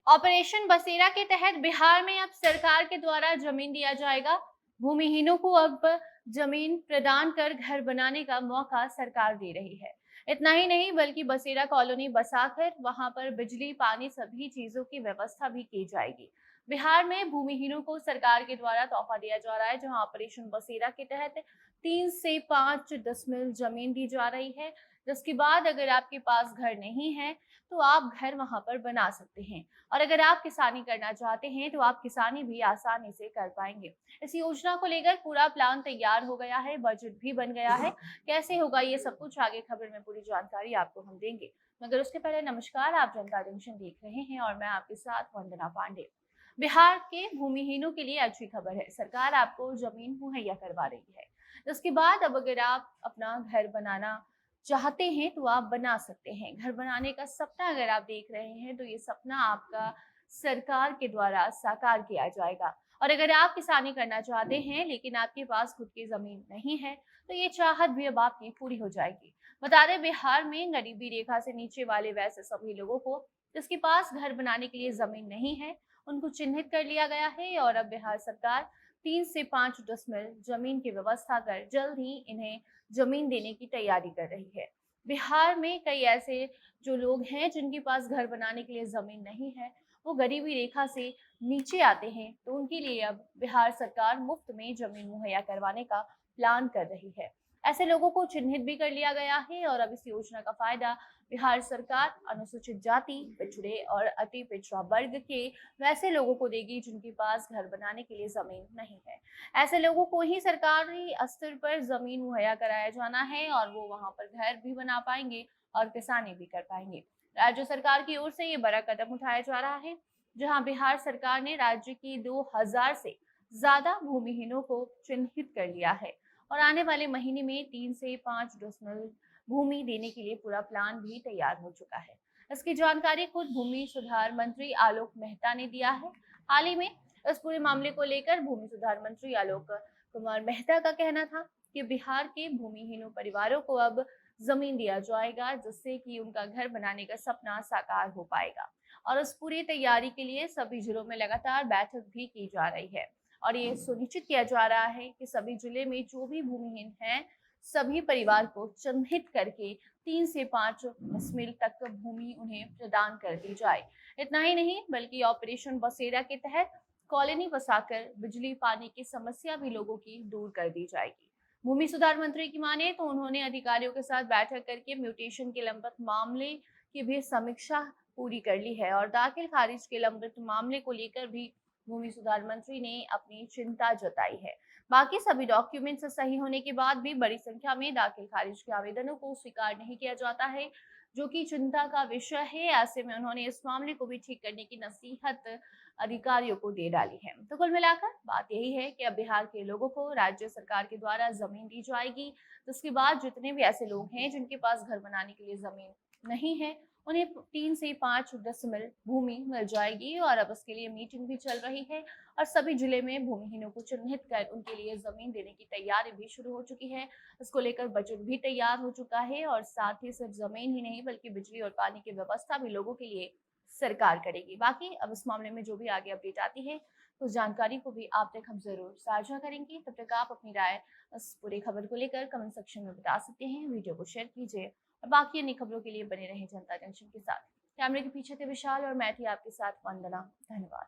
Operation बसेरा के तहत बिहार में अब सरकार के द्वारा जमीन दिया जाएगा। भूमिहीनों को अब जमीन प्रदान कर घर बनाने का मौका सरकार दे रही है। इतना ही नहीं बल्कि बसेरा कॉलोनी बसाकर वहां पर बिजली, पानी, सभी चीजों की व्यवस्था भी की जाएगी। बिहार में भूमिहीनों को सरकार के द्वारा तोहफा दिया जा रहा है, जहां ऑपरेशन बसेरा के तहत 3 से 5 डिसमिल जमीन दी जा रही है, जिसके बाद अगर आपके पास घर नहीं है तो आप घर वहां पर बना सकते हैं। और अगर आप किसानी करना चाहते हैं तो आप किसानी भी आसानी से कर पाएंगे। इस योजना को लेकर पूरा प्लान तैयार हो गया है, बजट भी बन गया है। कैसे होगा ये सब कुछ आगे खबर में पूरी जानकारी आपको हम देंगे, मगर उसके पहले नमस्कार, आप जनता जंक्शन देख रहे हैं और मैं आपके साथ वंदना पांडे। बिहार के भूमिहीनों के लिए अच्छी खबर है, सरकार आपको जमीन मुहैया करवा रही है। उसके बाद अब अगर आप अपना घर बनाना चाहते हैं तो आप बना सकते हैं। घर बनाने का सपना अगर आप देख रहे हैं तो ये सपना आपका सरकार के द्वारा साकार किया जाएगा। और अगर आप किसानी करना चाहते हैं लेकिन आपके पास खुद की जमीन नहीं है तो ये चाहत भी अब आपकी पूरी हो जाएगी। बता दें, बिहार में गरीबी रेखा से नीचे वाले वैसे सभी लोगों को जिसके पास घर बनाने के लिए जमीन नहीं है, उनको चिन्हित कर लिया गया है और अब बिहार सरकार 3 से 5 डिसमिल जमीन की व्यवस्था कर जल्द ही इन्हें जमीन देने की तैयारी कर रही है। बिहार में कई ऐसे जो लोग हैं जिनके पास घर बनाने के लिए जमीन नहीं है, वो गरीबी रेखा से नीचे आते हैं, तो उनके लिए अब बिहार सरकार मुफ्त में जमीन मुहैया करवाने का प्लान कर रही है। ऐसे लोगों को चिन्हित भी कर लिया गया है और अब इस योजना का फायदा बिहार सरकार अनुसूचित जाति, पिछड़े और अति पिछड़ा वर्ग के वैसे लोगों को देगी जिनके पास घर बनाने के लिए जमीन नहीं है। ऐसे लोगों को ही सरकारी स्तर पर जमीन मुहैया कराया जाना है और वो वहां पर घर भी बना पाएंगे और किसानी भी कर पाएंगे। राज्य सरकार की ओर से ये बड़ा कदम उठाया जा रहा है, जहां बिहार सरकार ने राज्य की 2000 से ज्यादा भूमिहीनों को चिन्हित कर लिया है और आने वाले महीने में 3 से 5 डिसमिल भूमि देने के लिए पूरा प्लान भी तैयार हो चुका है। इसकी जानकारी खुद भूमि सुधार मंत्री आलोक मेहता ने दिया है। हाल ही में इस पूरे मामले को लेकर भूमि सुधार मंत्री आलोक कुमार मेहता का कहना था कि बिहार के भूमिहीनों परिवारों को अब जमीन दिया जाएगा, जिससे कि उनका घर बनाने का सपना साकार हो पाएगा। और उस पूरी तैयारी के लिए सभी जिलों में लगातार बैठक भी की जा रही है और ये सुनिश्चित किया जा रहा है कि सभी जिले में जो भी भूमिहीन हैं, सभी परिवार को चिन्हित करके 3 से 5 डिसमिल तक भूमि उन्हें प्रदान कर दी जाए। इतना ही नहीं बल्कि ऑपरेशन बसेरा के तहत कॉलोनी बसाकर बिजली, पानी की समस्या भी लोगों की दूर कर दी जाएगी। भूमि सुधार मंत्री की माने तो उन्होंने अधिकारियों के साथ बैठक करके म्यूटेशन के लंबित मामले की भी समीक्षा पूरी कर ली है और दाखिल खारिज के लंबित मामले को लेकर भी भूमि सुधार मंत्री ने अपनी चिंता जताई है। बाकी सभी डॉक्यूमेंट्स सही होने के बाद भी बड़ी संख्या में दाखिल खारिज के आवेदनों को स्वीकार नहीं किया जाता है, जो कि चिंता का विषय है। ऐसे में उन्होंने इस मामले को भी ठीक करने की नसीहत अधिकारियों को दे डाली है। तो कुल मिलाकर बात यही है कि अब बिहार के लोगों को राज्य सरकार के द्वारा जमीन दी जाएगी, जिसके बाद जितने भी ऐसे लोग हैं जिनके पास घर बनाने के लिए जमीन नहीं है, उन्हें 3 से 5 डिसमिल भूमि मिल जाएगी। और अब इसके लिए मीटिंग भी चल रही है और सभी जिले में भूमिहीनों को चिन्हित कर उनके लिए जमीन देने की तैयारी भी शुरू हो चुकी है। इसको लेकर बजट भी तैयार हो चुका है और साथ ही सिर्फ जमीन ही नहीं बल्कि बिजली और पानी की व्यवस्था भी लोगों के लिए सरकार करेगी। बाकी अब इस मामले में जो भी आगे अपडेट आती है तो उस जानकारी को भी आप तक हम जरूर साझा करेंगे। तब तक आप अपनी राय इस पूरी खबर को लेकर कमेंट सेक्शन में बता सकते हैं। वीडियो को शेयर कीजिए और बाकी अन्य खबरों के लिए बने रहें जनता जंक्शन के साथ। कैमरे के पीछे थे विशाल और मैं थी आपके साथ वंदना। धन्यवाद।